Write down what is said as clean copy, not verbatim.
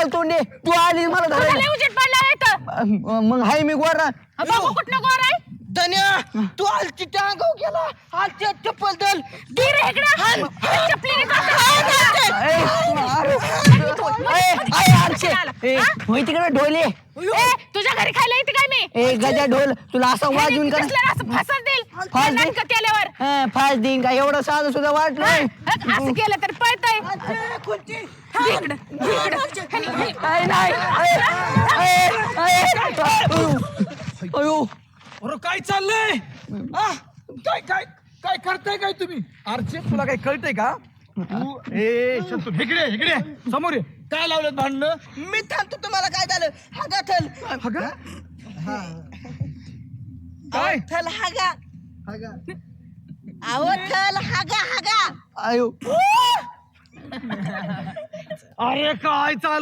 लाल तोंडे तू आली मला धरायला उजेड पडला येतं मग हाय मी गोरा बाबू कुठनं गोर आहे धन्या तू आलची टांगव गेला आलच्या चप्पल दल धीर इकडं चपलीने होय तिकडे ढोले तुझ्या घरी खायला येते काय मी ए गजा ढोल तुला असं वाजून कर असं फासच देईल फास देईल? नाटकं केल्यावर फास देईन का एवढं साधं सुद्धा वाटलं असं केलं तर पळतय अयो अरे काय चाललंय काय काय काय करताय काय तुम्ही अर्चे तुला काय कळतंय का तू ए शंतू इकडे इकडे समोर ये काय लावलं भांडणं मी थांबतो तुम्हाला काय झालं हागा थल हागा काय थल हागा आव थल हागा हागा अयो अरे काय चाल